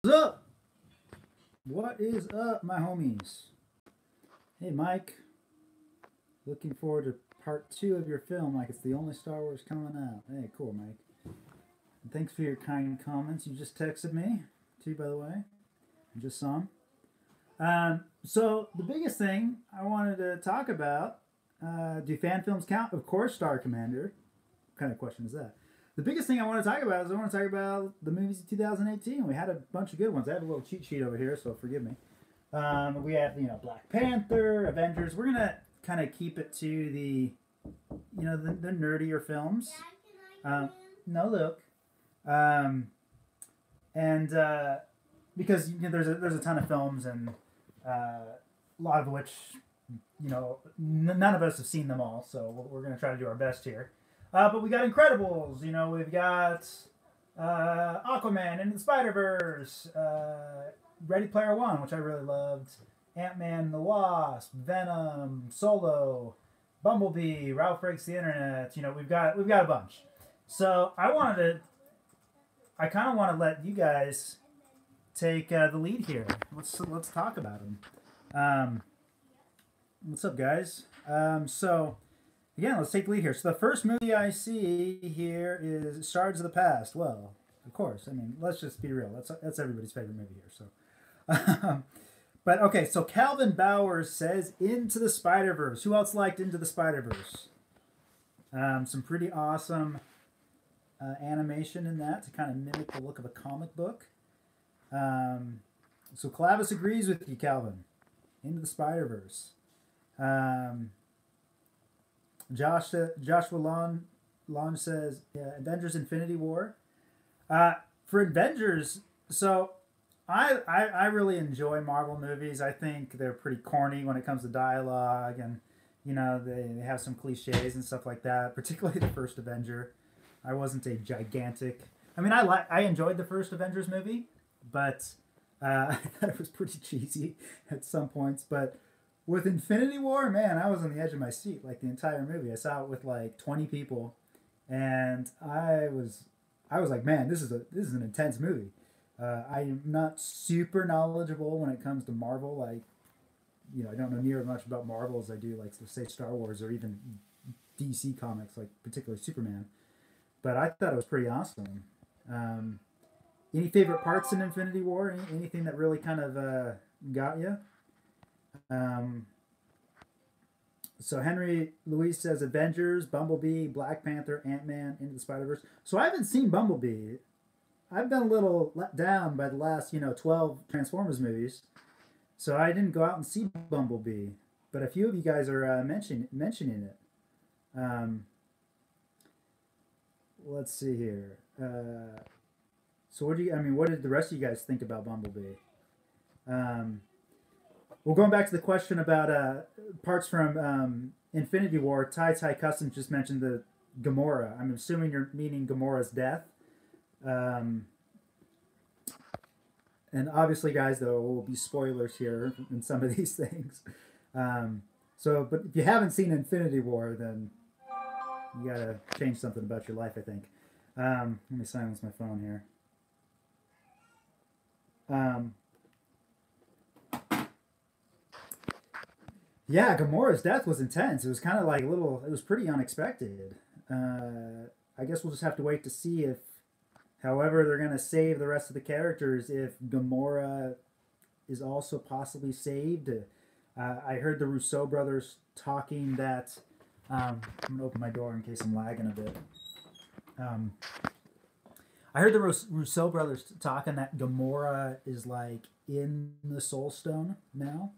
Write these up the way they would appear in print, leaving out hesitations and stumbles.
What's up? What is up, my homies? Hey, Mike. Looking forward to part two of your film. Like it's the only Star Wars coming out. Hey, cool, Mike. And thanks for your kind comments. You just texted me, too, by the way. I just saw them. So the biggest thing I wanted to talk about: do fan films count? Of course, Star Commander. What kind of question is that? The biggest thing I want to talk about is I want to talk about the movies of 2018. We had a bunch of good ones. I have a little cheat sheet over here, so forgive me. We have Black Panther, Avengers. We're gonna kind of keep it to the nerdier films. No, look, um, and because there's a ton of films and a lot of which none of us have seen them all, so we're gonna try to do our best here. But we got Incredibles, we've got Aquaman and the Spider Verse, Ready Player One, which I really loved, Ant-Man and the Wasp, Venom, Solo, Bumblebee, Ralph Breaks the Internet. We've got a bunch. So I kind of want to let you guys take the lead here. Let's talk about them. What's up, guys? So again, let's take the lead here. So the first movie I see here is Shards of the Past. Well, of course. I mean, let's just be real. That's everybody's favorite movie here. So, but okay. So Calvin Bowers says Into the Spider-Verse. Who else liked Into the Spider-Verse? Some pretty awesome animation in that to kind of mimic the look of a comic book. So Clavis agrees with you, Calvin. Into the Spider-Verse. Joshua Long says Avengers Infinity War. For Avengers, so I really enjoy Marvel movies. I think they're pretty corny when it comes to dialogue, and they have some cliches and stuff like that. Particularly the first Avenger. I wasn't a gigantic. I mean, I enjoyed the first Avengers movie, but I thought it was pretty cheesy at some points. But with Infinity War, man, I was on the edge of my seat like the entire movie. I saw it with like 20 people, and I was like, man, this is an intense movie. I'm not super knowledgeable when it comes to Marvel. Like, I don't know near as much about Marvel as I do, like, say, Star Wars or even DC comics, like particularly Superman. But I thought it was pretty awesome. Any favorite parts in Infinity War? Anything that really kind of got you? So Henry Louise says Avengers, Bumblebee, Black Panther, Ant-Man, Into the Spider-Verse. So I haven't seen Bumblebee. I've been a little let down by the last 12 Transformers movies, so I didn't go out and see Bumblebee. But a few of you guys are mentioning it. Let's see here. So what did the rest of you guys think about Bumblebee? Well, going back to the question about parts from Infinity War, Tai Customs just mentioned the Gamora. I'm assuming you're meaning Gamora's death. And obviously, guys, there will be spoilers here in some of these things. But if you haven't seen Infinity War, then you gotta change something about your life, I think. Let me silence my phone here. Yeah, Gamora's death was intense. It was kind of like it was pretty unexpected. I guess we'll just have to wait to see if, however, they're going to save the rest of the characters, if Gamora is also possibly saved. I heard the Rousseau brothers talking that. I'm going to open my door in case I'm lagging a bit. I heard the Rousseau brothers talking that Gamora is like in the Soul Stone now.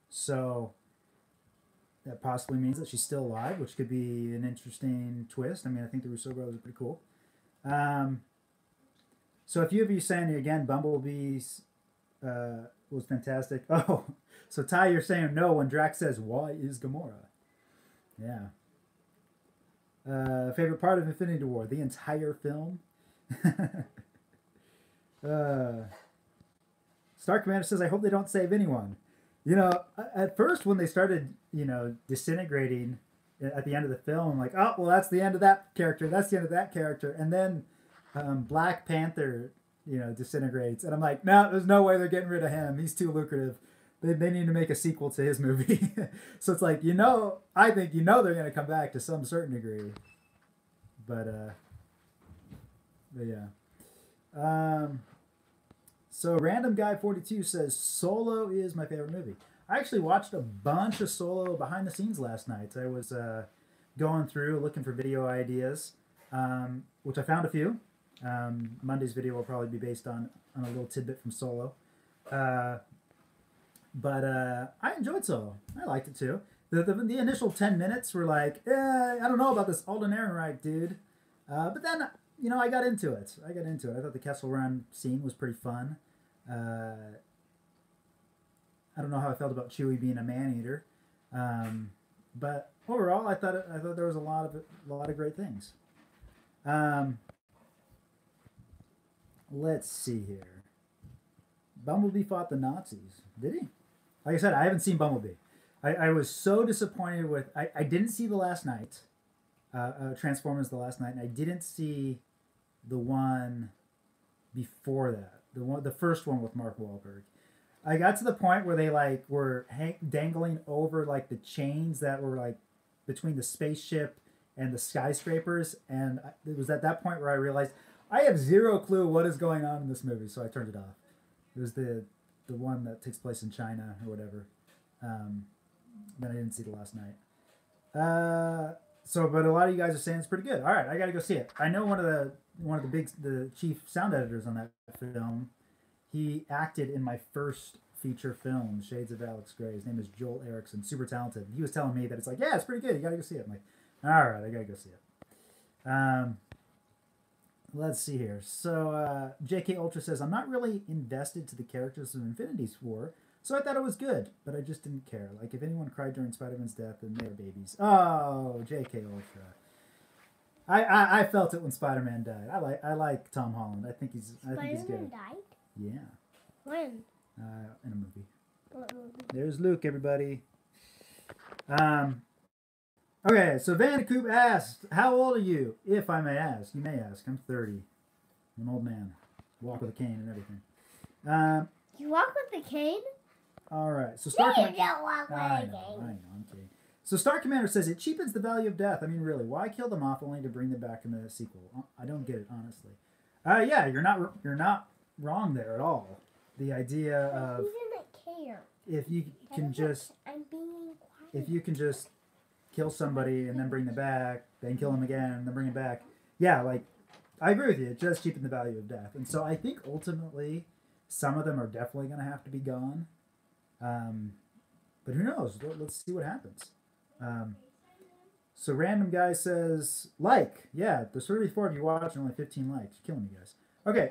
So that possibly means that she's still alive, which could be an interesting twist. I mean, I think the Rousseau brothers are pretty cool. So a few of you saying again, Bumblebee's was fantastic. Oh, so Ty, you're saying no when Drax says, "Why is Gamora?" Yeah. Favorite part of Infinity War? The entire film. Star Commander says, "I hope they don't save anyone." At first when they started, disintegrating at the end of the film, I'm like, oh, well, that's the end of that character. That's the end of that character. And then Black Panther disintegrates. And I'm like, no, there's no way they're getting rid of him. He's too lucrative. They need to make a sequel to his movie. So it's like, I think they're going to come back to some certain degree. But yeah. So Random Guy 42 says Solo is my favorite movie. I actually watched a bunch of Solo behind the scenes last night. I was going through looking for video ideas, which I found a few. Monday's video will probably be based on a little tidbit from Solo. But I enjoyed Solo. I liked it too. The initial 10 minutes were like, I don't know about this Alden Ehrenreich dude. But then, I got into it. I thought the Kessel Run scene was pretty fun. I don't know how I felt about Chewie being a man-eater. But overall, I thought there was a lot of great things. Let's see here. Bumblebee fought the Nazis. Did he? Like I said, I haven't seen Bumblebee. I was so disappointed with... I didn't see The Last Night. Transformers The Last Night. And I didn't see the one before that. The first one with Mark Wahlberg. I got to the point where they were dangling over the chains that were between the spaceship and the skyscrapers, and it was at that point where I realized I have zero clue what is going on in this movie, so I turned it off. It was the one that takes place in China or whatever. Then I didn't see The Last Night. But a lot of you guys are saying it's pretty good. All right, I got to go see it. I know one of the chief sound editors on that film. He acted in my first feature film, Shades of Alex Grey. His name is Joel Erickson, super talented. He was telling me that it's it's pretty good. You got to go see it. I'm like, all right, I got to go see it. Let's see here. So JK Ultra says, I'm not really invested to the characters of Infinity War, so I thought it was good, but I just didn't care. If anyone cried during Spider-Man's death, then they're babies. Oh, JK Ultra. I felt it when Spider-Man died. I like Tom Holland. I think he's good. Spider-Man died? Yeah. When? In a movie. What movie? There's Luke, everybody. Okay, so Vandercoop asked, how old are you? If I may ask. You may ask. I'm 30. I'm an old man. Walk with a cane and everything. You walk with a cane? All right. So You Star don't walk with a cane. I know. I'm kidding. So Star Commander says, it cheapens the value of death. I mean, really, why kill them off only to bring them back in the sequel? I don't get it, honestly. Yeah, you're not wrong there at all. The idea of... He didn't care. If you can just... I'm being quiet. If you can just kill somebody and then bring them back, then kill them again and then bring them back. Yeah, I agree with you. It does cheapen the value of death. And so I think ultimately some of them are definitely going to have to be gone. But who knows? Let's see what happens. So Random Guy says, yeah, there's 34 of you watching, only 15 likes. You're killing me, guys. Okay,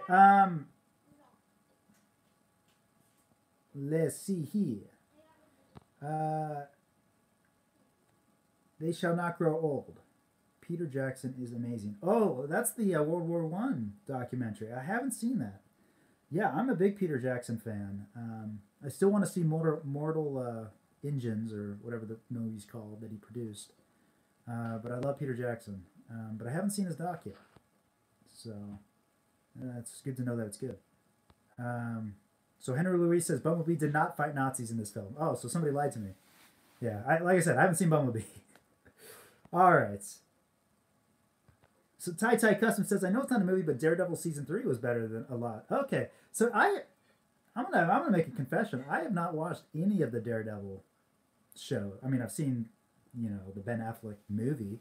let's see here. They shall not grow old. Peter Jackson is amazing. Oh, that's the World War I documentary. I haven't seen that. Yeah, I'm a big Peter Jackson fan. I still want to see Mortal Engines, or whatever the movie's called that he produced. But I love Peter Jackson. But I haven't seen his doc yet. So it's good to know that it's good. So Henry Louis says, Bumblebee did not fight Nazis in this film. Oh, so somebody lied to me. Yeah, like I said, I haven't seen Bumblebee. All right. So Tai Custom says, I know it's not a movie, but Daredevil Season 3 was better than a lot. Okay, so I'm gonna make a confession. I have not watched any of the Daredevil show. I mean, I've seen, the Ben Affleck movie,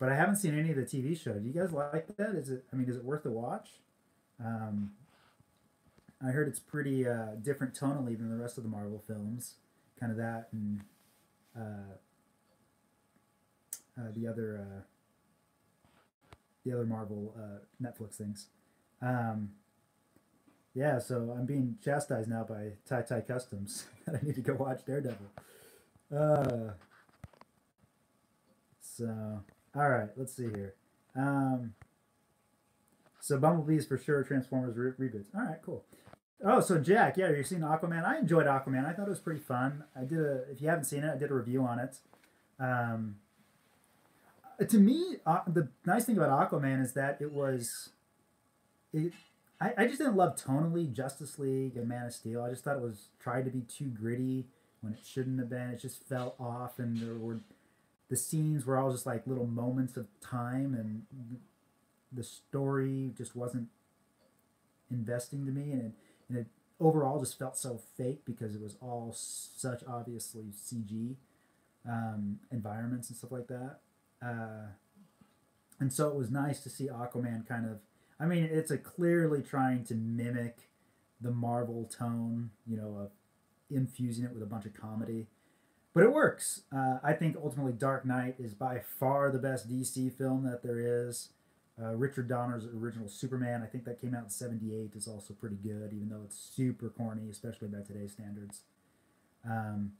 but I haven't seen any of the TV show. Do you guys like that? Is it worth the watch? I heard it's pretty different tonally than the rest of the Marvel films. Kind of that and the other Marvel Netflix things. Yeah, so I'm being chastised now by Tai Customs that I need to go watch Daredevil. So, all right, let's see here. So Bumblebee's for sure Transformers reboots. All right, cool. Oh, so Jack, yeah, you've seen Aquaman. I enjoyed Aquaman. I thought it was pretty fun. If you haven't seen it, I did a review on it. To me, the nice thing about Aquaman is that I just didn't love tonally Justice League and Man of Steel. I just thought it was tried to be too gritty when it shouldn't have been. It just felt off, and there were the scenes were all just like little moments of time, and the story just wasn't investing to me, and it overall just felt so fake because it was all such obviously CG environments and stuff like that. And so it was nice to see Aquaman kind of. I mean, it's a clearly trying to mimic the Marvel tone, of infusing it with a bunch of comedy, but it works. I think ultimately Dark Knight is by far the best DC film that there is. Richard Donner's original Superman, I think that came out in '78, is also pretty good, even though it's super corny, especially by today's standards. Um,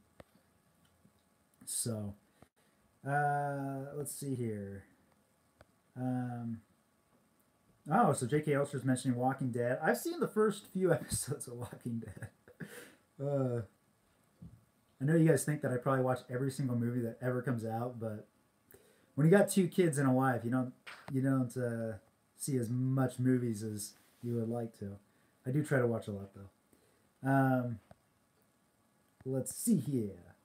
so, let's see here. Um, oh, so J.K. Ulster's mentioning Walking Dead. I've seen the first few episodes of Walking Dead. I know you guys think that I probably watch every single movie that ever comes out, but when you got two kids and a wife, you don't see as much movies as you would like to. I do try to watch a lot though. Let's see here.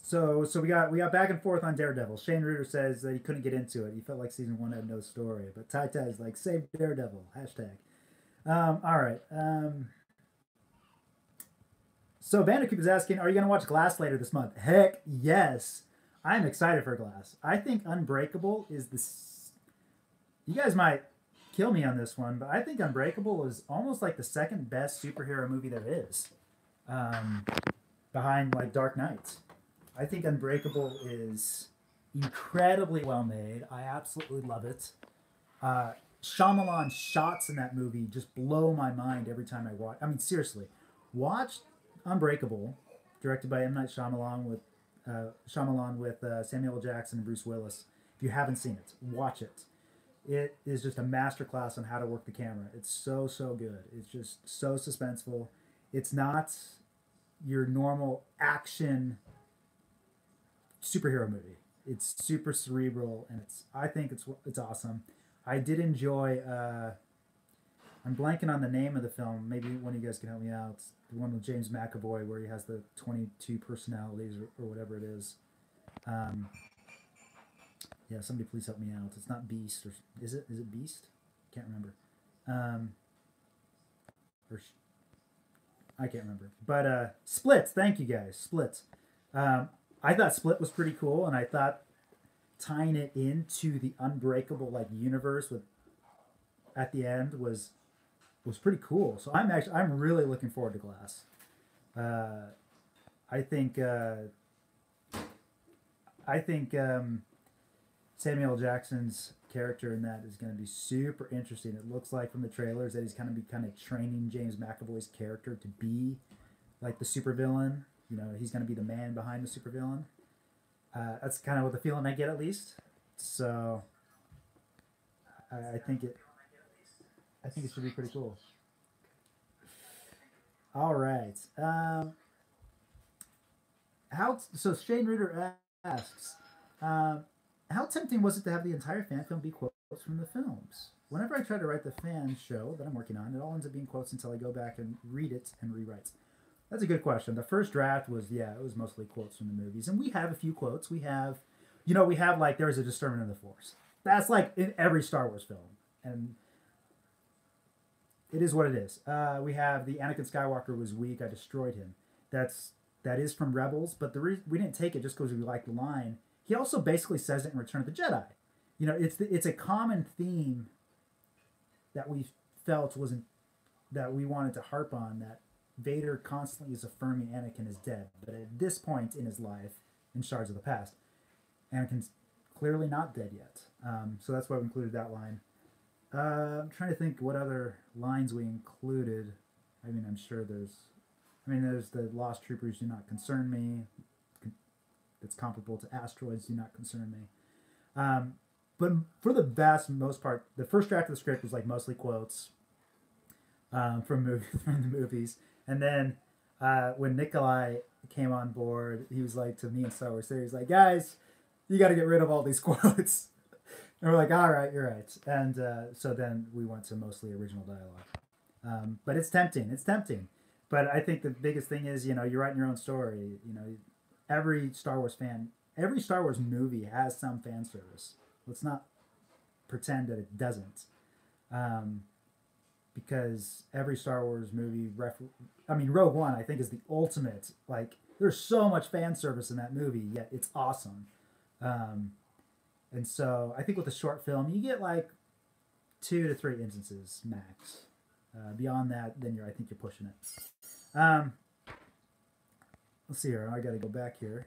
So we got back and forth on Daredevil. Shane Reuter says that he couldn't get into it. He felt like season one had no story. But Tai Tai's like, save Daredevil. Hashtag. All right. So Bandicoot is asking, are you going to watch Glass later this month? Heck yes. I'm excited for Glass. I think Unbreakable is the. You guys might kill me on this one, but I think Unbreakable is almost like the second best superhero movie there is, behind like Dark Knight. I think Unbreakable is incredibly well made. I absolutely love it. Shyamalan's shots in that movie just blow my mind every time I watch. I mean, seriously, watch Unbreakable, directed by M. Night Shyamalan with Samuel L. Jackson and Bruce Willis. If you haven't seen it, watch it. It is just a masterclass on how to work the camera. It's so good. It's just so suspenseful. It's not your normal action superhero movie. It's super cerebral, and I think it's awesome. I did enjoy. I'm blanking on the name of the film. Maybe one of you guys can help me out. It's the one with James McAvoy where he has the 22 personalities or whatever it is. Yeah, somebody please help me out. It's not Beast, or is it? Is it Beast? Can't remember. I can't remember. But Split. Thank you guys. Split. I thought Split was pretty cool, and I thought tying it into the Unbreakable universe with at the end was pretty cool. So I'm really looking forward to Glass. I think Samuel Jackson's character in that is going to be super interesting. It looks like from the trailers that he's kind of training James McAvoy's character to be like the supervillain. He's going to be the man behind the supervillain. That's kind of what the feeling I get, at least. So I think it should be pretty cool. All right. So Shane Reuter asks, how tempting was it to have the entire fan film be quotes from the films? Whenever I try to write the fan show that I'm working on, it all ends up being quotes until I go back and read it and rewrite. That's a good question. The first draft was, it was mostly quotes from the movies. And we have a few quotes. We have like, there is a disturbance in the Force. That's like in every Star Wars film. And it is what it is. We have the Anakin Skywalker was weak, I destroyed him. That is from Rebels, but we didn't take it just because we liked the line. He also basically says it in Return of the Jedi. It's a common theme that we felt that we wanted to harp on, that Vader constantly is affirming Anakin is dead, but at this point in his life, in Shards of the Past, Anakin's clearly not dead yet. So that's why we included that line. I'm trying to think what other lines we included. I mean, I'm sure there's the Lost Troopers do not concern me. It's comparable to Asteroids do not concern me. But for the most part, the first draft of the script was like mostly quotes from the movies. And then when Nikolai came on board, he was like to me and Star Wars Theory, he's like, guys, you got to get rid of all these quotes. And we're like, all right, you're right. And so then we went to mostly original dialogue. But it's tempting. It's tempting. But I think the biggest thing is, you're writing your own story. Every Star Wars movie has some fan service. Let's not pretend that it doesn't. Because every Star Wars movie, Rogue One, I think, is the ultimate. Like, there's so much fan service in that movie, yet it's awesome. And so I think with a short film, you get like 2 to 3 instances max. Beyond that, then I think you're pushing it. Let's see here. I got to go back here.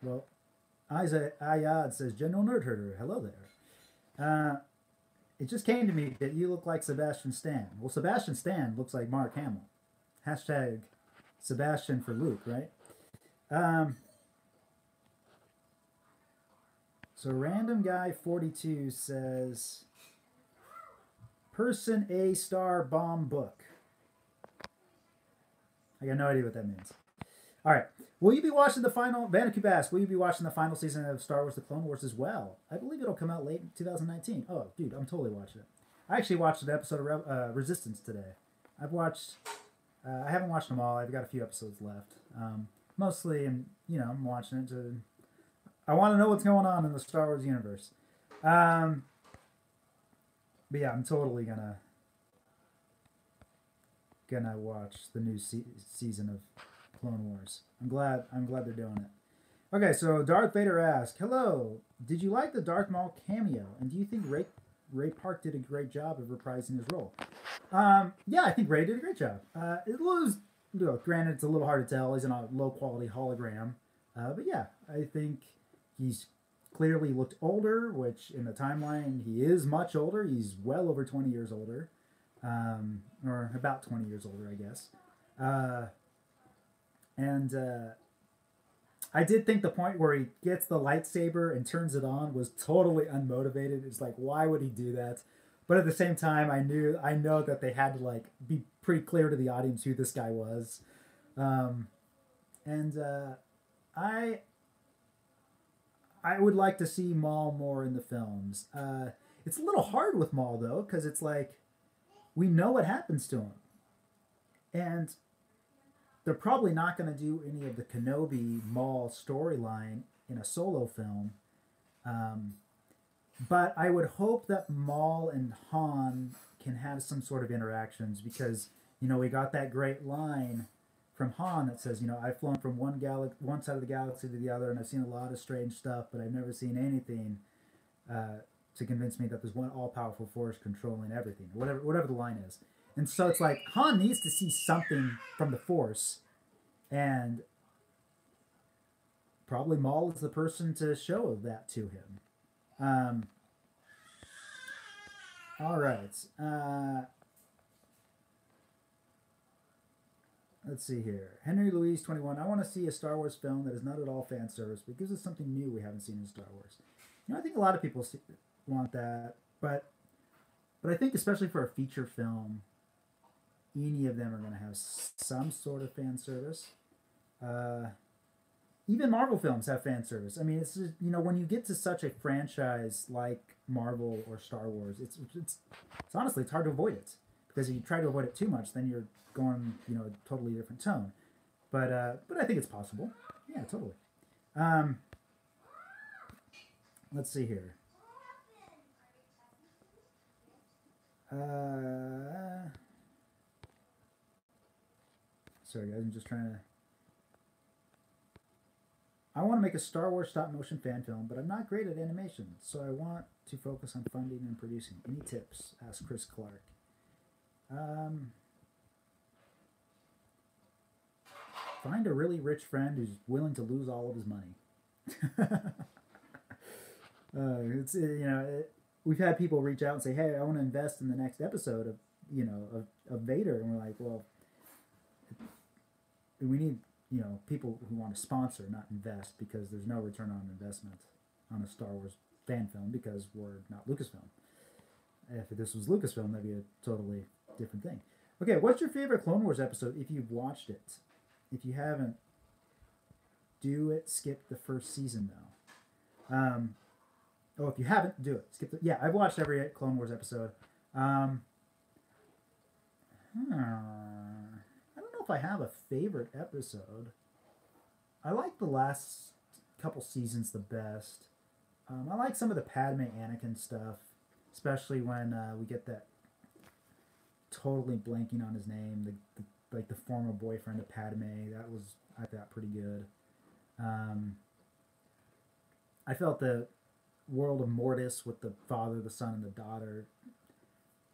Well, Isaac Ayad says, General Nerd Herder, hello there. It just came to me that you look like Sebastian Stan. Well, Sebastian Stan looks like Mark Hamill. Hashtag Sebastian for Luke, right? So Random Guy 42 says, Person A Star Bomb Book. I got no idea what that means. All right. Will you be watching the final, Vanacube asks, will you be watching the final season of Star Wars The Clone Wars as well? I believe it'll come out late in 2019. Oh, dude, I'm totally watching it. I actually watched an episode of Resistance today. I haven't watched them all. I've got a few episodes left. Mostly, I'm watching it I want to know what's going on in the Star Wars universe. But yeah, I'm totally gonna watch the new season of Clone Wars. I'm glad they're doing it. Okay, so Darth Vader asks, hello, did you like the Darth Maul cameo? And do you think Ray Park did a great job of reprising his role? Yeah, I think Ray did a great job. It was, granted, it's a little hard to tell. He's in a low-quality hologram. But yeah, I think he's clearly looked older, which in the timeline, he is much older. He's well over 20 years older. Or about 20 years older, I guess. And I did think the point where he gets the lightsaber and turns it on was totally unmotivated. It's like, why would he do that? But at the same time, I know that they had to be pretty clear to the audience who this guy was. I would like to see Maul more in the films. It's a little hard with Maul though, because it's like we know what happens to him, and they're probably not going to do any of the Kenobi Maul storyline in a solo film. But I would hope that Maul and Han can have some sort of interactions because, we got that great line from Han that says, I've flown from one side of the galaxy to the other and I've seen a lot of strange stuff, but I've never seen anything to convince me that there's one all-powerful force controlling everything, whatever the line is. And so it's like Han needs to see something from the Force, and probably Maul is the person to show that to him. All right. Let's see here. Henry Louise 21. I want to see a Star Wars film that is not at all fan service, but gives us something new we haven't seen in Star Wars. I think a lot of people want that, but I think especially for a feature film, any of them are going to have some sort of fan service. Even Marvel films have fan service. I mean, it's just, when you get to such a franchise like Marvel or Star Wars, it's honestly, it's hard to avoid it, because if you try to avoid it too much, then you're going, a totally different tone. But I think it's possible. Yeah, totally. Let's see here. Sorry guys, I'm just trying to... I want to make a Star Wars stop-motion fan film, but I'm not great at animation, so I want to focus on funding and producing. Any tips? Asked Chris Clark. Find a really rich friend who's willing to lose all of his money. We've had people reach out and say, "Hey, I want to invest in the next episode of Vader," and we're like, "Well, we need people who want to sponsor, not invest, because there's no return on investment on a Star Wars fan film because we're not Lucasfilm. If this was Lucasfilm, that'd be a totally different thing." Okay, what's your favorite Clone Wars episode if you've watched it? If you haven't, do it. Skip the first season though. Oh, if you haven't, do it. Skip the. Yeah, I've watched every Clone Wars episode. Um, I don't know if I have a favorite episode. I like the last couple seasons the best. I like some of the Padme Anakin stuff, especially when we get that totally blanking on his name, like the former boyfriend of Padme. That was, I thought, pretty good. I felt the world of Mortis with the father, the son, and the daughter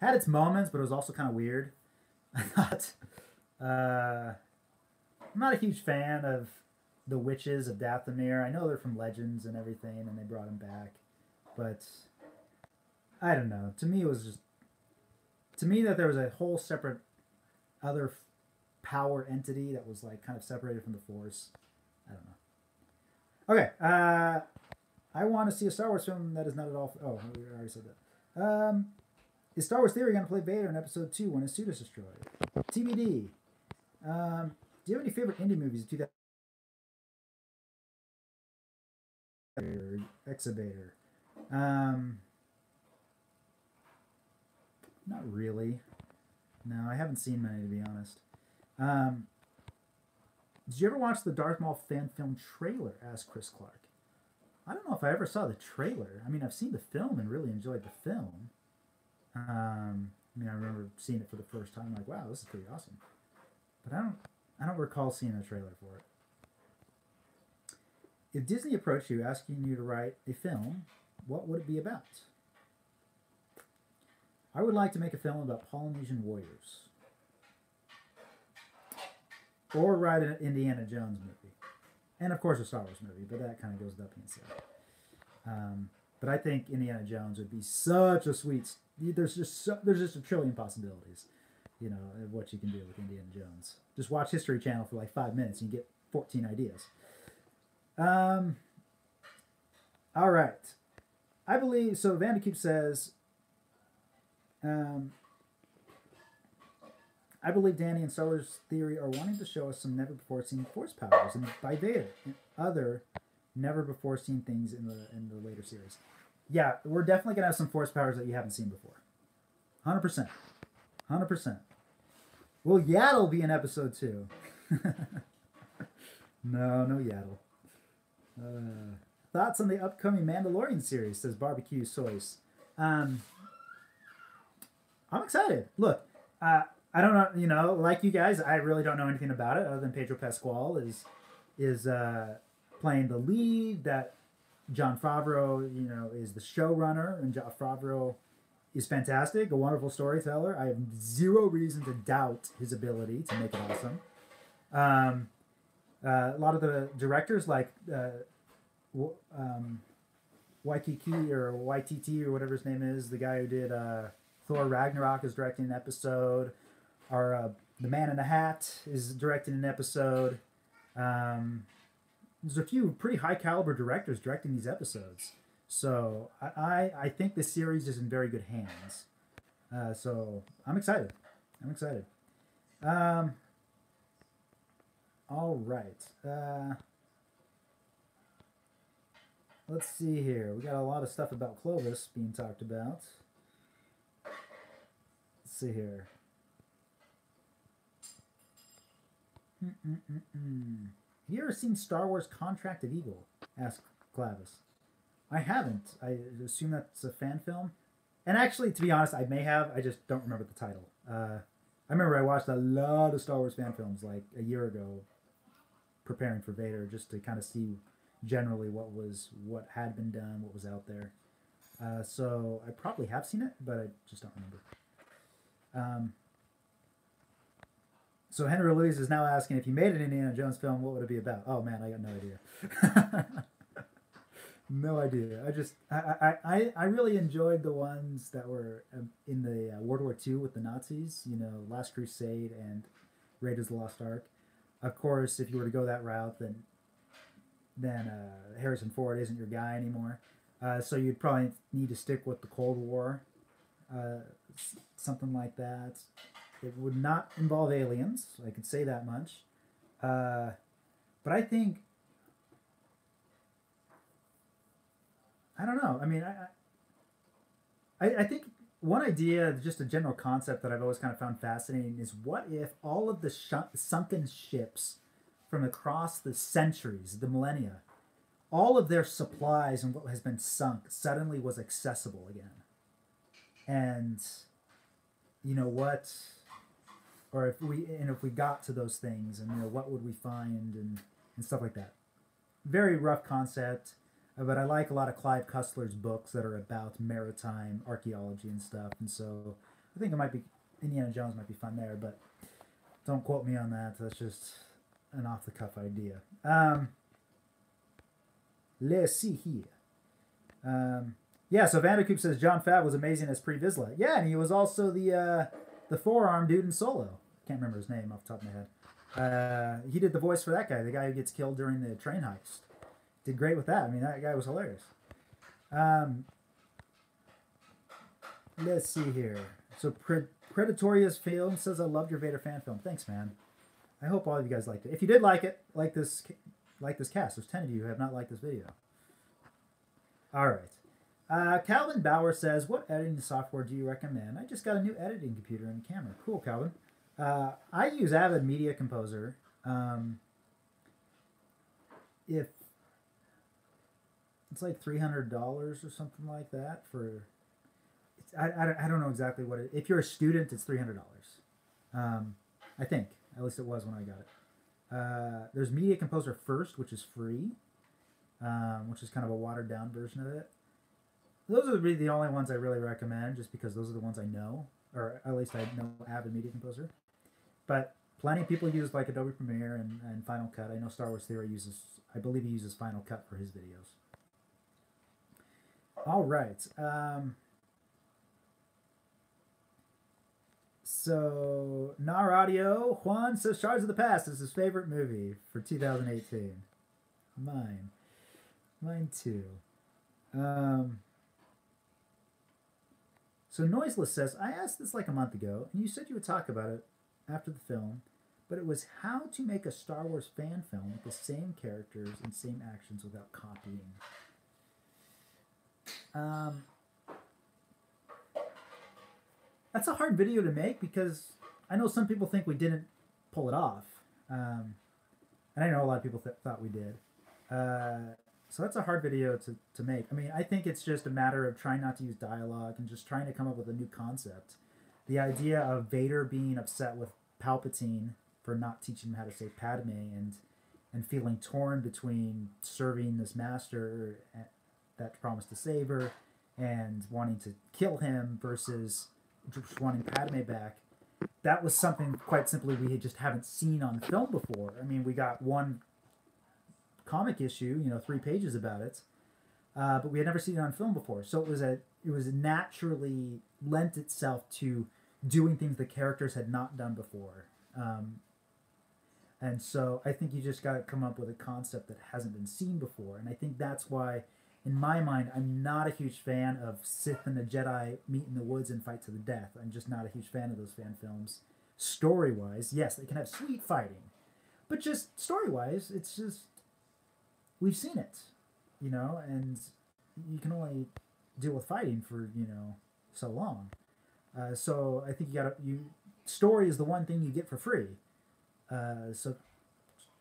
had its moments, but it was also kind of weird. I thought. I'm not a huge fan of the witches of Dathomir. I know they're from Legends and everything, and they brought them back, but I don't know. To me, it was just that there was a whole separate other power entity that was like kind of separated from the Force. I don't know. Okay, I want to see a Star Wars film that is not at all. Oh, we already said that. Is Star Wars Theory going to play Vader in Episode 2 when his suit is destroyed? TBD. Do you have any favorite indie movies of 2000? Exhibitor. Not really. No, I haven't seen many, to be honest. Did you ever watch the Darth Maul fan film trailer? Asked Chris Clark. I don't know if I ever saw the trailer. I mean, I've seen the film and really enjoyed the film. I mean, I remember seeing it for the first time, like, wow, this is pretty awesome. But I don't recall seeing a trailer for it. If Disney approached you asking you to write a film, what would it be about? I would like to make a film about Polynesian warriors. Or write an Indiana Jones movie. And of course a Star Wars movie, but that kind of goes without being said. But I think Indiana Jones would be such a sweet... There's just a trillion possibilities, you know, of what you can do with Indiana Jones. Just watch History Channel for like 5 minutes and you get 14 ideas. All right. I believe... So Vanderkeep says... I believe Danny and Star Wars Theory are wanting to show us some never-before-seen Force powers and by Vader and other never-before-seen things in the later series. Yeah, we're definitely going to have some Force powers that you haven't seen before. 100%. 100%. Will Yaddle be in Episode 2? No Yaddle. Thoughts on the upcoming Mandalorian series, says Barbecue Soys. I'm excited. Look, I don't know, you know, like you guys, I really don't know anything about it other than Pedro Pascal is playing the lead, that Jon Favreau, you know, is the showrunner, and Jon Favreau is fantastic, a wonderful storyteller. I have zero reason to doubt his ability to make it awesome. A lot of the directors, like Waikiki or YTT or whatever his name is, the guy who did Thor Ragnarok, is directing an episode. Or The Man in the Hat is directing an episode. There's a few pretty high caliber directors directing these episodes. So I think the series is in very good hands. So I'm excited. All right. Let's see here. We got a lot of stuff about Clovis being talked about. Let's see here. Have you ever seen Star Wars Contracted Eagle? Asked Clavis. I haven't. I assume that's a fan film. And actually, to be honest, I may have. I just don't remember the title. I remember I watched a lot of Star Wars fan films like a year ago, preparing for Vader, just to kind of see generally what had been done, what was out there. So I probably have seen it, but I just don't remember. So Henry Louise is now asking, if you made an Indiana Jones film, what would it be about? Oh man, I got no idea. No idea. I really enjoyed the ones that were in the World War II with the Nazis. You know, Last Crusade and Raiders of the Lost Ark. Of course, if you were to go that route, then Harrison Ford isn't your guy anymore. So you'd probably need to stick with the Cold War, something like that. It would not involve aliens. I can say that much. But I think I don't know. I mean, I think one idea, just a general concept that I've always kind of found fascinating is what if all of the sunken ships from across the centuries, the millennia, all of their supplies and what has been sunk suddenly was accessible again. And you know what, or if we got to those things, and you know, what would we find, and stuff like that. Very rough concept, but I like a lot of Clive Cussler's books that are about maritime archaeology and stuff, and so I think it might be Indiana Jones might be fun there, but don't quote me on that. That's just an off the cuff idea. Let's see here. Yeah, so Vandercoop says John Favreau was amazing as Pre Vizsla. Yeah, and he was also the forearm dude in Solo. Can't remember his name off the top of my head. He did the voice for that guy, the guy who gets killed during the train heist. Did great with that. I mean, that guy was hilarious. Let's see here. So Predatoria's film says, I loved your Vader fan film. Thanks, man. I hope all of you guys liked it. If you did like it, like this cast. There's 10 of you who have not liked this video. All right. Calvin Bauer says, what editing software do you recommend? I just got a new editing computer and camera. Cool, Calvin. I use Avid Media Composer. If it's like $300 or something like that for, I don't know exactly what it, if you're a student, it's $300. I think, at least it was when I got it. There's Media Composer First, which is free, which is kind of a watered down version of it. Those are really the only ones I really recommend, just because those are the ones I know, or at least I know Avid Media Composer. But plenty of people use like Adobe Premiere and Final Cut. I know Star Wars Theory uses, I believe he uses Final Cut for his videos. All right. So, Nar Audio, Juan says Shards of the Past is his favorite movie for 2018. Mine too. So Noiseless says, I asked this like a month ago, and you said you would talk about it after the film, but it was how to make a Star Wars fan film with the same characters and same actions without copying. That's a hard video to make because I know some people think we didn't pull it off. And I know a lot of people thought we did. So that's a hard video to make. I mean, I think it's just a matter of trying not to use dialogue and just trying to come up with a new concept. The idea of Vader being upset with Palpatine for not teaching him how to say Padme and feeling torn between serving this master that promised to save her and wanting to kill him versus just wanting Padme back. That was something quite simply we just haven't seen on film before. I mean, we got one comic issue, 3 pages about it, but we had never seen it on film before. So it was naturally lent itself to doing things the characters had not done before. And so I think you just got to come up with a concept that hasn't been seen before. And I think that's why, in my mind, I'm not a huge fan of Sith and the Jedi meet in the woods and fight to the death. I'm just not a huge fan of those fan films. Story-wise, yes, they can have sweet fighting. But just story-wise, it's just, we've seen it, and you can only deal with fighting for, so long. So I think story is the one thing you get for free. So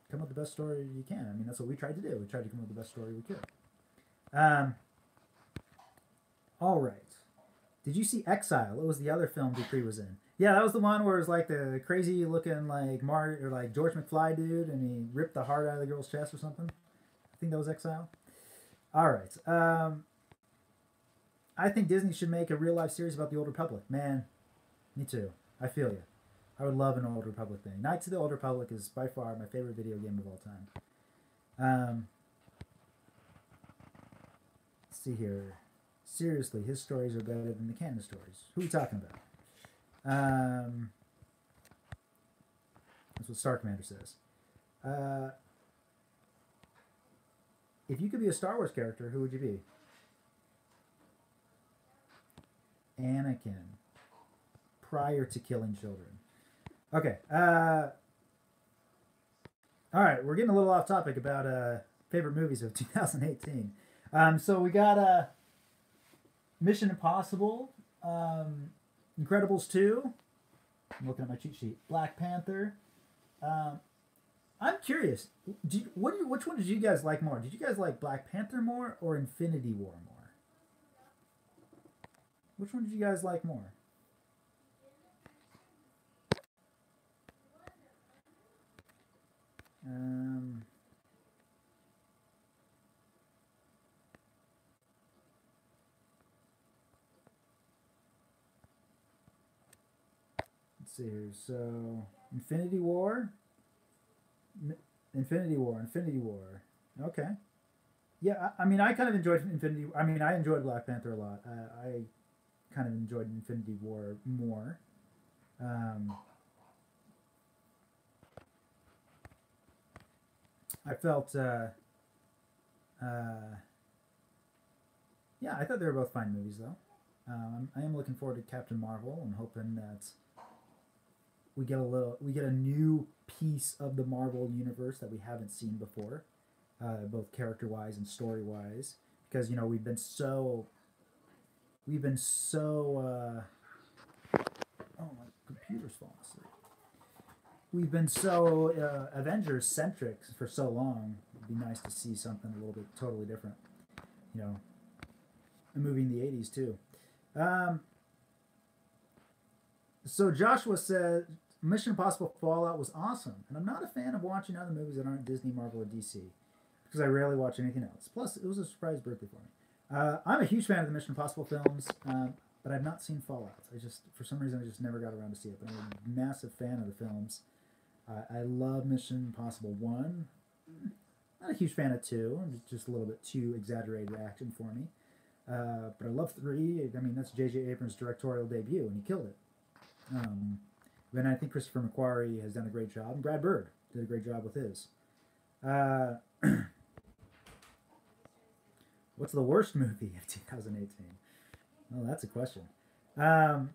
come up with the best story you can. I mean, that's what we tried to do. We tried to come up with the best story we could. All right. Did you see Exile? It was the other film Dupree was in. Yeah, that was the one where it was like the crazy looking like George McFly dude, and he ripped the heart out of the girl's chest or something. I think that was Exile. All right. I think Disney should make a real life series about the Old Republic. Man, me too. I feel you. I would love an Old Republic thing. Knights of the Old Republic is by far my favorite video game of all time. Let's see here. Seriously, his stories are better than the canon stories. Who are we talking about? That's what Star Commander says. If you could be a Star Wars character, who would you be? Anakin. Prior to killing children. Okay. All right, we're getting a little off topic about favorite movies of 2018. So we got Mission Impossible, Incredibles 2. I'm looking at my cheat sheet. Black Panther. Um, I'm curious. Which one did you guys like more? Did you guys like Black Panther more or Infinity War more? Which one did you guys like more? Um, let's see here. So Infinity War, Infinity War. Okay. Yeah, I mean, I kind of enjoyed Infinity. I mean, I enjoyed Black Panther a lot. I kind of enjoyed Infinity War more. Um, I felt, uh, yeah, I thought they were both fine movies though. I am looking forward to Captain Marvel. I'm hoping that we get a new piece of the Marvel universe that we haven't seen before, both character wise and story wise. Because we've been so oh, my computer's falling asleep. We've been so Avengers centric for so long. It'd be nice to see something a little bit totally different. You know, a movie in the '80s too. Um, so Joshua said Mission Impossible Fallout was awesome, and I'm not a fan of watching other movies that aren't Disney, Marvel, or DC because I rarely watch anything else. Plus, it was a surprise birthday for me. I'm a huge fan of the Mission Impossible films, but I've not seen Fallout. I just, for some reason, I just never got around to see it. But I'm a massive fan of the films. I love Mission Impossible 1. Not a huge fan of 2. Just a little bit too exaggerated action for me. But I love 3. I mean, that's J.J. Abrams' directorial debut, and he killed it. And I think Christopher McQuarrie has done a great job, and Brad Bird did a great job with his. Uh, what's the worst movie of 2018? Well, that's a question. Um,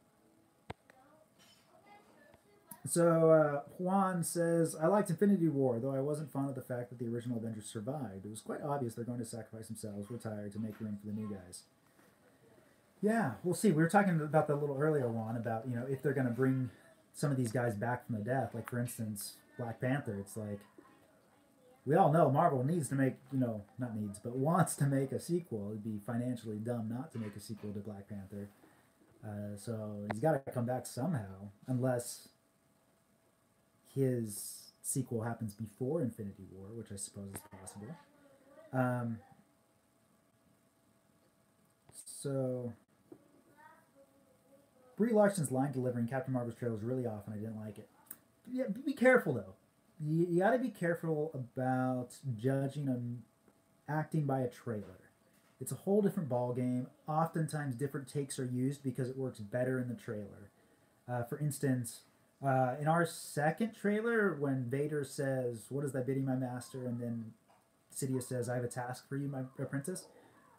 Juan says, I liked Infinity War, though I wasn't fond of the fact that the original Avengers survived. It was quite obvious they're going to sacrifice themselves, retire to make room for the new guys. Yeah, we'll see. We were talking about that a little earlier, Juan, about, if they're going to bring some of these guys back from the death. Like, for instance, Black Panther. It's like, we all know Marvel needs to make, not needs, but wants to make a sequel. It'd be financially dumb not to make a sequel to Black Panther. So he's got to come back somehow, unless his sequel happens before Infinity War, which I suppose is possible. Um, so Brie Larson's line delivery in Captain Marvel's trailer was really off, and I didn't like it. Yeah, be careful though. You got to be careful about judging an acting by a trailer. It's a whole different ball game. Oftentimes, different takes are used because it works better in the trailer. For instance, in our second trailer, when Vader says, "What is that bidding, my master?" and then Sidious says, "I have a task for you, my apprentice."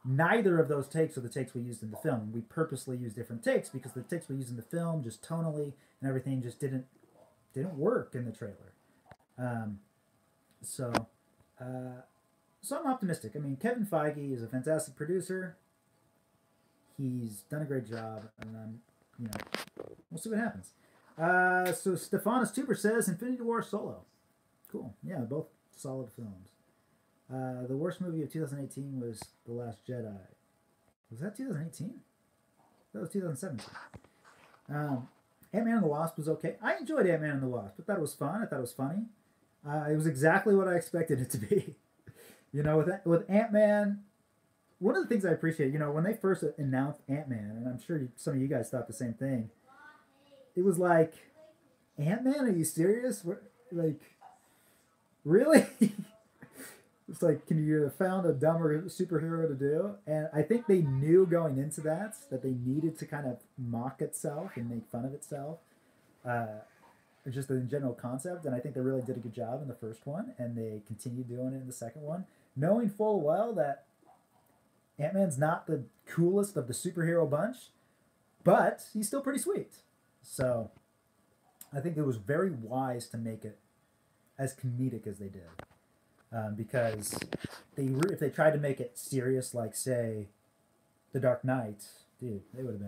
Neither of those takes are the takes we used in the film. We purposely used different takes because the takes we used in the film, just tonally and everything, just didn't work in the trailer. Um, so, uh, so I'm optimistic. I mean, Kevin Feige is a fantastic producer. He's done a great job, and we'll see what happens. So Stephanus Tuber says Infinity War Solo. Cool. Yeah, both solid films. The worst movie of 2018 was The Last Jedi. Was that 2018? That was 2017. Ant-Man and the Wasp was okay. I enjoyed Ant-Man and the Wasp. I thought it was fun. I thought it was funny. It was exactly what I expected it to be. With Ant-Man, one of the things I appreciate, when they first announced Ant-Man, and I'm sure some of you guys thought the same thing, it was like, Ant-Man? Are you serious? Like, really? It's like, can you have found a dumber superhero to do? And I think they knew going into that they needed to kind of mock itself and make fun of itself. Just the general concept. And I think they really did a good job in the first one, and they continued doing it in the second one, knowing full well that Ant-Man's not the coolest of the superhero bunch, but he's still pretty sweet. So, I think it was very wise to make it as comedic as they did, because if they tried to make it serious, like say, The Dark Knight, dude, they would have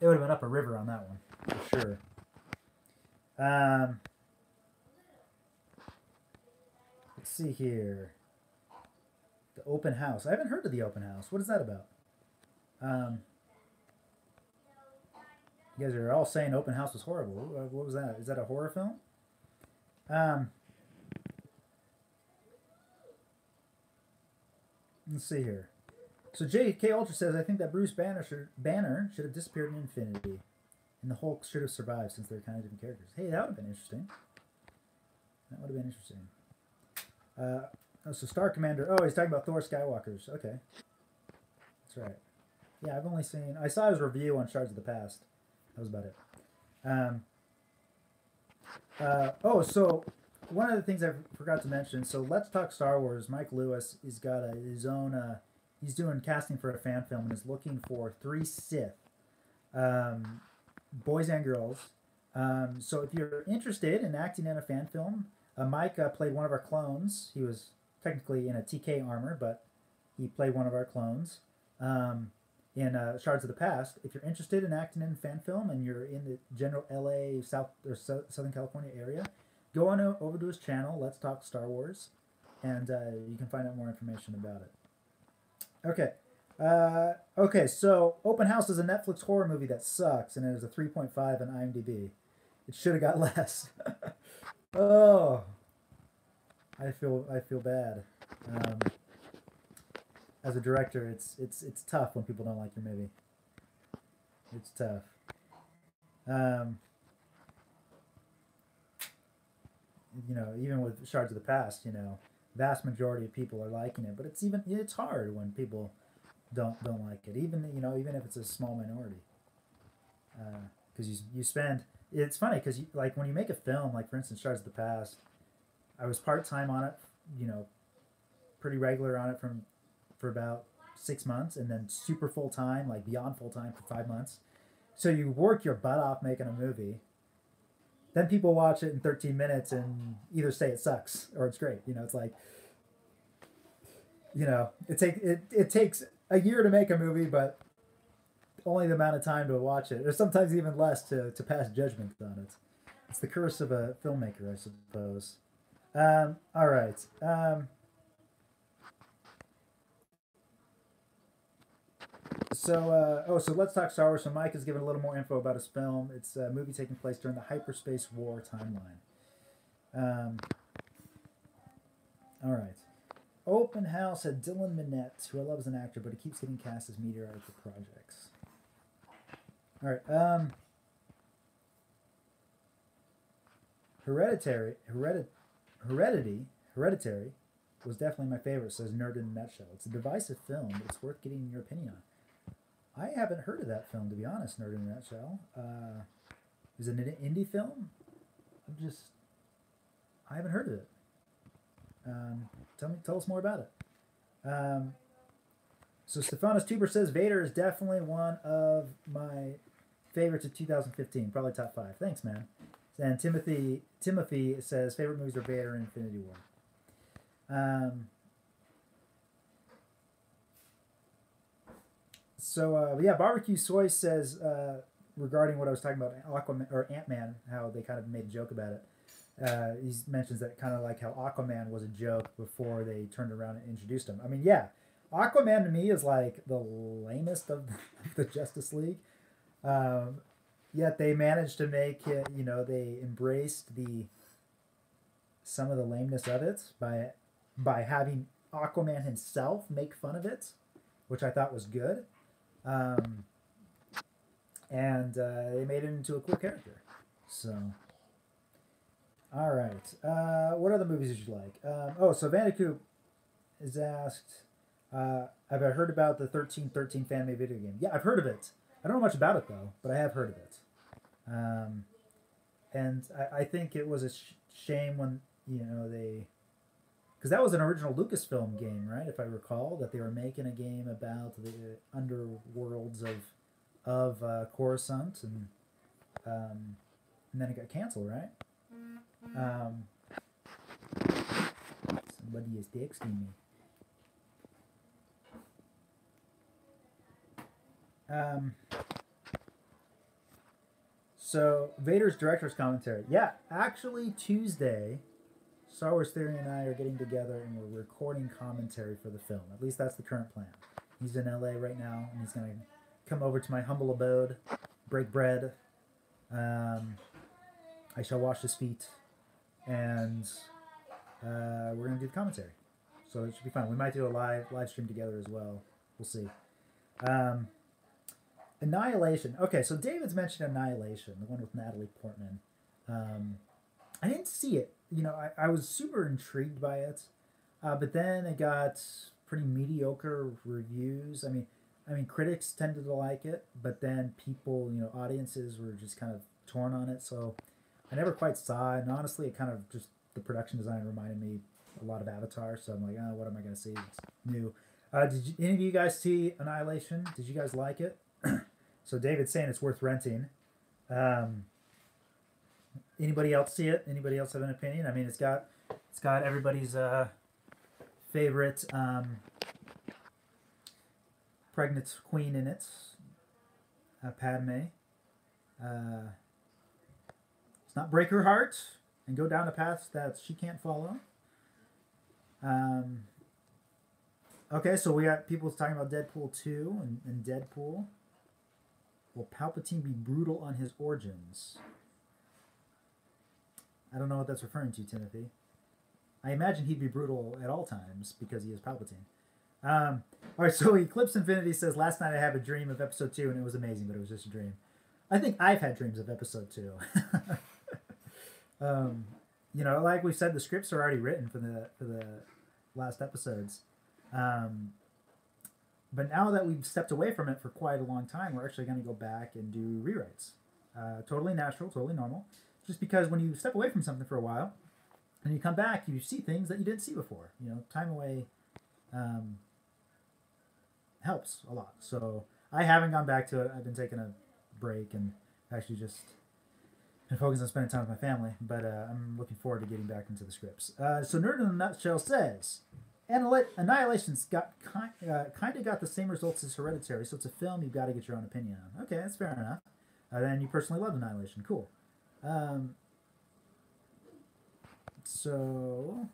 been up a river on that one for sure. Let's see here. The Open House. I haven't heard of The Open House. What is that about? You guys are all saying Open House was horrible. What was that? Is that a horror film? Let's see here. So J.K. Ultra says, I think that Bruce Banner should have disappeared in Infinity, and the Hulk should have survived since they're kind of different characters. Hey, that would have been interesting. That would have been interesting. So Star Commander. Oh, he's talking about Thor Skywalkers. Okay, that's right. Yeah, I've only seen. I saw his review on Shards of the Past. That was about it. So one of the things I forgot to mention. So Let's Talk Star Wars. Mike Lewis, he's got his own. He's doing casting for a fan film and is looking for 3 Sith, boys and girls. So if you're interested in acting in a fan film, Mike played one of our clones. He was technically in a TK armor, but he played one of our clones in Shards of the Past. If you're interested in acting in a fan film and you're in the general LA, Southern California area, go on over to his channel, Let's Talk Star Wars, and you can find out more information about it. Okay, so Open House is a Netflix horror movie that sucks, and it is a 3.5 on IMDb. It should have got less. Oh, I feel bad. As a director, it's tough when people don't like your movie. It's tough. Even with Shards of the Past, vast majority of people are liking it, but it's hard when people don't like it, even if it's a small minority, because you spend. It's funny because like when you make a film, like for instance Shards of the Past, I was part-time on it, pretty regular on it for about 6 months, and then super full-time, like beyond full-time, for 5 months. So you work your butt off making a movie. Then people watch it in 13 minutes and either say it sucks or it's great. It's like, it takes a year to make a movie, but only the amount of time to watch it, or sometimes even less to pass judgment on it. It's the curse of a filmmaker, I suppose. All right. So Let's Talk Star Wars. So Mike has given a little more info about his film. It's a movie taking place during the Hyperspace War timeline. All right. Open House had Dylan Minnette, who I love as an actor, but he keeps getting cast as meteorite for projects. All right. Hereditary was definitely my favorite, says Nerd in a Nutshell. It's a divisive film, but it's worth getting your opinion on. I haven't heard of that film, to be honest, Nerd in a Nutshell. Is it an indie film? I haven't heard of it. Tell us more about it. So Stephanus Tuber says Vader is definitely one of my favorites of 2015, probably top 5. Thanks, man. And Timothy says favorite movies are Vader and Infinity War. Barbecue Soy says regarding what I was talking about Aquaman or Ant-Man, how they kind of made a joke about it. He mentions that kind of like how Aquaman was a joke before they turned around and introduced him. I mean, yeah, Aquaman to me is like the lamest of the Justice League. Yet they managed to make it, they embraced some of the lameness of it by having Aquaman himself make fun of it, which I thought was good. And they made it into a cool character. So, all right. What other movies did you like? So Vandercoop is asked, have I heard about the 1313 fan-made video game? Yeah, I've heard of it. I don't know much about it, though, but I have heard of it. And I think it was a shame when, because that was an original Lucasfilm game, right? If I recall, that they were making a game about the underworlds of Coruscant, and and then it got canceled, right? Somebody is texting me. So Vader's director's commentary. Yeah, actually Tuesday, Star Wars Theory and I are getting together and we're recording commentary for the film. At least that's the current plan. He's in LA right now and he's gonna come over to my humble abode, break bread. I shall wash his feet, and we're gonna do the commentary. So it should be fun. We might do a live stream together as well. We'll see. Annihilation. Okay, so David's mentioned Annihilation, the one with Natalie Portman. I didn't see it. You know, I was super intrigued by it, but then it got pretty mediocre reviews. I mean, critics tended to like it, but then people, you know, audiences were just kind of torn on it. So I never quite saw it, and honestly, it kind of just the production design reminded me a lot of Avatar. So I'm like, oh, what am I gonna see? It's new. Did any of you guys see Annihilation? Did you guys like it? So David's saying it's worth renting. Anybody else see it? Anybody else have an opinion? I mean, it's got everybody's favorite pregnant queen in it, Padme. Let's not break her heart and go down a path that she can't follow. Okay, so we got people talking about Deadpool 2 and Deadpool. Will Palpatine be brutal on his origins? I don't know what that's referring to, Timothy. I imagine he'd be brutal at all times because he is Palpatine. All right, so Eclipse Infinity says, last night I had a dream of episode 2 and it was amazing, but it was just a dream. I think I've had dreams of episode 2. You know, like we said, the scripts are already written for the last episodes. But now that we've stepped away from it for quite a long time, we're actually going to go back and do rewrites. Totally natural, totally normal. Just because when you step away from something for a while, and you come back, you see things that you didn't see before. You know, time away helps a lot. So I haven't gone back to it. I've been taking a break and actually just been focused on spending time with my family. But I'm looking forward to getting back into the scripts. So Nerd in a Nutshell says, Annihilation's got kind of got the same results as Hereditary, so it's a film you've got to get your own opinion on. Okay, that's fair enough. Then you personally love Annihilation. Cool. So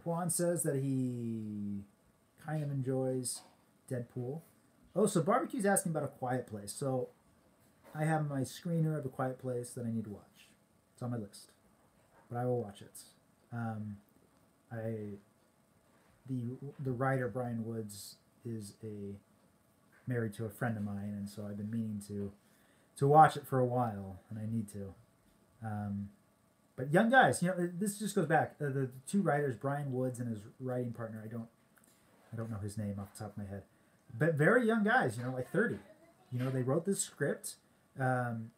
Juan says that he kind of enjoys Deadpool. Oh, so Barbecue's asking about A Quiet Place. So I have my screener of A Quiet Place that I need to watch. It's on my list, but I will watch it. The writer Brian Woods is married to a friend of mine, and so I've been meaning to watch it for a while, and I need to. But young guys, you know, this just goes back. The two writers, Brian Woods and his writing partner, I don't know his name off the top of my head, but very young guys, you know, like 30. You know, they wrote this script. John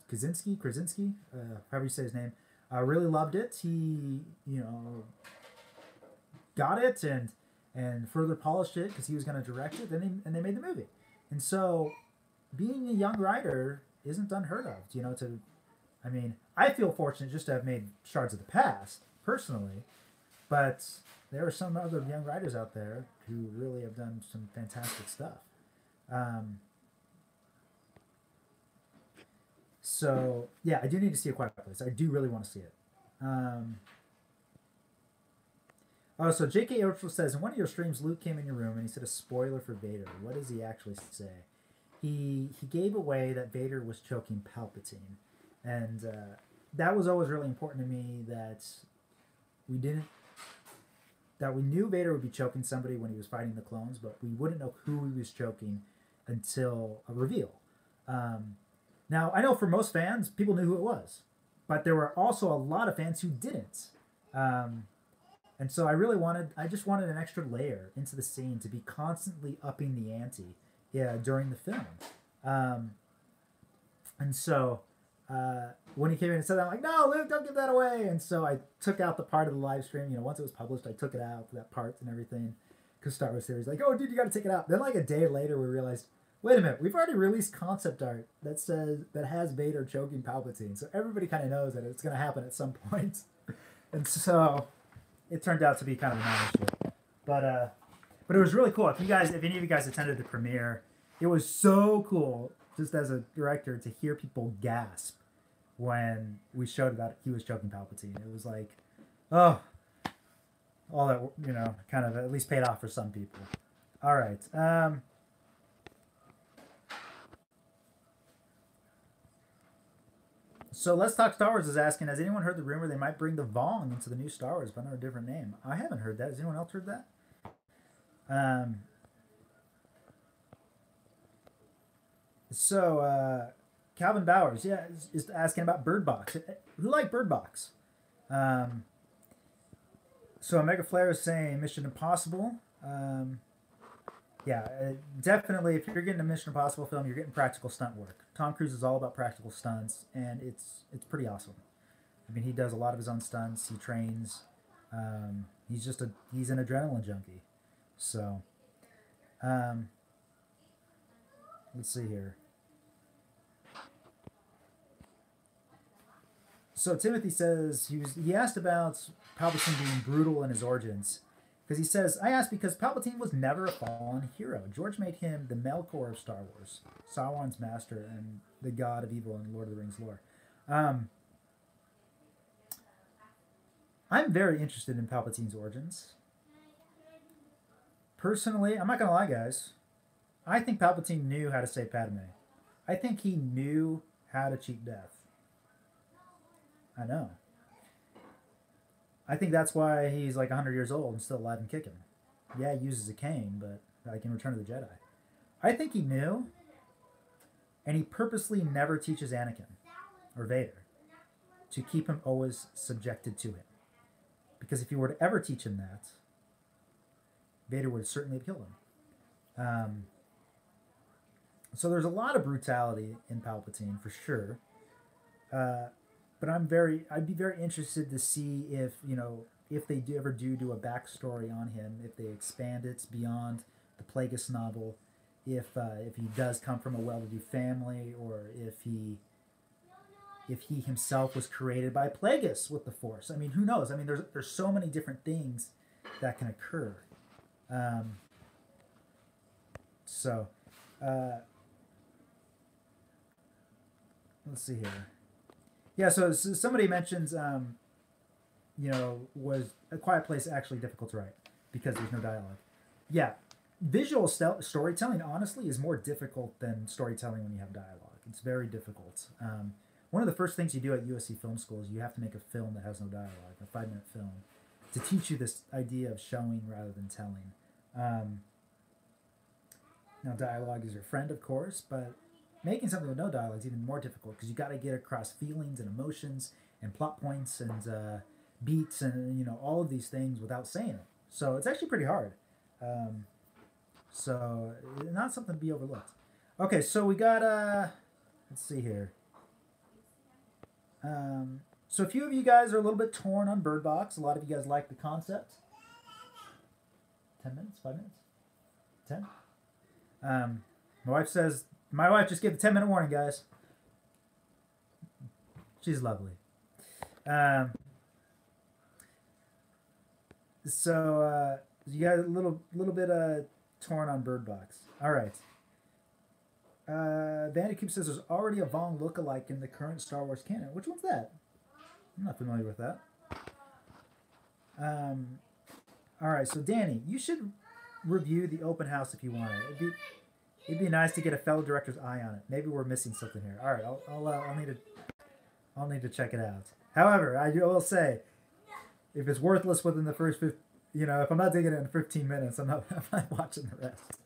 Krasinski, however you say his name, really loved it. He, you know, got it and further polished it because he was going to direct it. And they made the movie. And so, being a young writer isn't unheard of. You know, I mean, I feel fortunate just to have made Shards of the Past personally, but there are some other young writers out there who really have done some fantastic stuff. So, yeah, I do need to see A Quiet Place. I do really want to see it. So J.K. Ochoa says, in one of your streams, Luke came in your room and he said a spoiler for Vader. What does he actually say? He gave away that Vader was choking Palpatine. And that was always really important to me that we knew Vader would be choking somebody when he was fighting the clones, but we wouldn't know who he was choking until a reveal. Now, I know for most fans, people knew who it was, but there were also a lot of fans who didn't. And so I just wanted an extra layer into the scene to be constantly upping the ante during the film. And so when he came in and said that, I'm like, no, Luke, don't give that away. And so I took out the part of the live stream. You know, once it was published, I took it out, that part and everything, because Star Wars Theory's like, oh, dude, you got to take it out. Then like a day later, we realized, Wait a minute. We've already released concept art that has Vader choking Palpatine, so everybody kind of knows that it's going to happen at some point. And so it turned out to be kind of a non-issue. But it was really cool. If any of you guys attended the premiere, it was so cool just as a director to hear people gasp when we showed that he was choking Palpatine. It was like, oh, all that, kind of at least paid off for some people. All right. So Let's Talk Star Wars is asking, has anyone heard the rumor they might bring the Vong into the new Star Wars, but under a different name? I haven't heard that. Has anyone else heard that? Calvin Bowers, is asking about Bird Box. Who liked Bird Box? So Omega Flare is saying Mission Impossible. Definitely. If you're getting a Mission Impossible film, you're getting practical stunt work. Tom Cruise is all about practical stunts, and it's pretty awesome. I mean, he does a lot of his own stunts. He trains. He's an adrenaline junkie. So, let's see here. So Timothy says he asked about Palpatine being brutal in his origins. Because he says, I asked because Palpatine was never a fallen hero. George made him the Melkor of Star Wars, Sauron's master and the god of evil in Lord of the Rings lore. I'm very interested in Palpatine's origins. Personally, I'm not going to lie, guys. I think Palpatine knew how to save Padme. I think he knew how to cheat death. I know. I think that's why he's like 100 years old and still alive and kicking. Yeah, he uses a cane, but like in Return of the Jedi. I think he knew, and he purposely never teaches Anakin or Vader to keep him always subjected to him. Because if he were to ever teach him that, Vader would certainly have killed him. So there's a lot of brutality in Palpatine, for sure. But I'd be very interested to see if they ever do a backstory on him, if they expand it beyond the Plagueis novel, if he does come from a well-to-do family, or if he himself was created by Plagueis with the Force. I mean, who knows? I mean, there's so many different things that can occur. Let's see here. Yeah, so somebody mentions, was A Quiet Place actually difficult to write because there's no dialogue? Yeah, visual storytelling, honestly, is more difficult than storytelling when you have dialogue. It's very difficult. One of the first things you do at USC Film School is you have to make a film that has no dialogue, a 5-minute film, to teach you this idea of showing rather than telling. Now, dialogue is your friend, of course, but making something with no dialogue is even more difficult because you got to get across feelings and emotions and plot points and beats and all of these things without saying it. So it's actually pretty hard. So not something to be overlooked. Okay, so we got let's see here. So a few of you guys are a little bit torn on Bird Box. A lot of you guys like the concept. 10 minutes? 5 minutes? 10? My wife just gave a 10-minute warning, guys. She's lovely. So you got a little bit torn on Bird Box. All right. Vandercube says there's already a Vong lookalike in the current Star Wars canon. Which one's that? I'm not familiar with that. All right, so Danny, you should review the open house if you want it. It'd be nice to get a fellow director's eye on it. Maybe we're missing something here. All right, I'll need to check it out. However, I will say, if it's worthless within the first, if I'm not digging it in 15 minutes, I'm not watching the rest.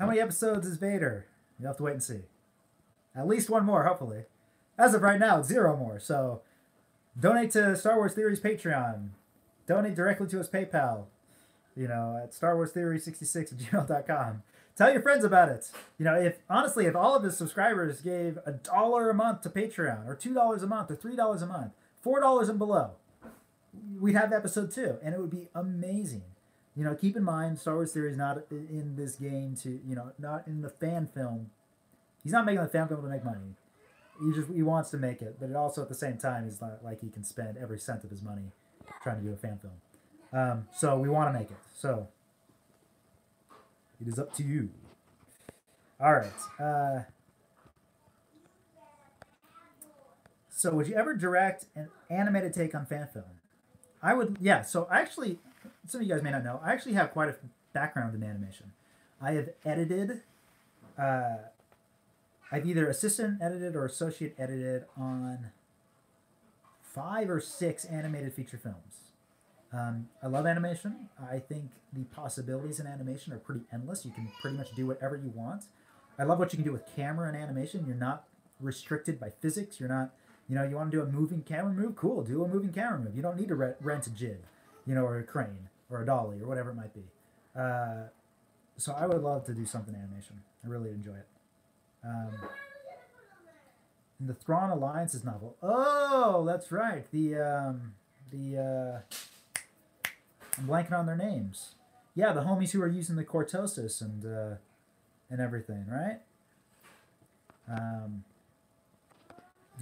How many episodes is Vader? You'll have to wait and see. At least one more, hopefully. As of right now, it's 0 more. So donate to Star Wars Theory's Patreon. Donate directly to his PayPal. At StarWarsTheory66@gmail.com. Tell your friends about it. If all of his subscribers gave $1 a month to Patreon, or $2 a month, or $3 a month, $4 and below, we'd have episode 2, and it would be amazing. You know, keep in mind, Star Wars Theory is not in this game to, you know, not in the fan film. He's not making the fan film to make money. He wants to make it, but it also at the same time is not like he can spend every cent of his money trying to do a fan film. So we want to make it. So it is up to you. All right. So would you ever direct an animated take on fan film? I would. Yeah. So actually, some of you guys may not know, I actually have quite a background in animation. I have edited. I've either assistant edited or associate edited on 5 or 6 animated feature films. I love animation. I think the possibilities in animation are pretty endless. You can pretty much do whatever you want. I love what you can do with camera and animation. You're not restricted by physics. You're not, you know, you want to do a moving camera move? Cool, do a moving camera move. You don't need to rent a jig, you know, or a crane or a dolly or whatever it might be. So I would love to do something animation. I really enjoy it. In the Thrawn Alliances novel. Oh, that's right. I'm blanking on their names. Yeah, the homies who are using the cortosis and everything, right?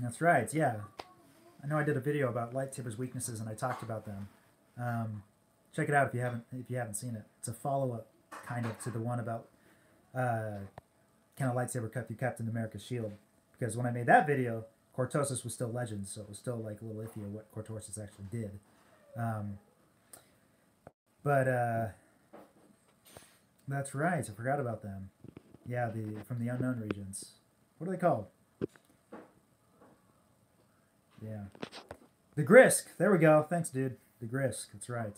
That's right. Yeah, I know I did a video about lightsabers' weaknesses and I talked about them. Check it out if you haven't seen it. It's a follow up kind of to the one about kind of lightsaber cut through Captain America's shield. Because when I made that video, cortosis was still Legends, so it was still like a little iffy of what cortosis actually did. But that's right. I forgot about them. Yeah, from the unknown regions. What are they called? Yeah, the Grisk. There we go. Thanks, dude. The Grisk. That's right.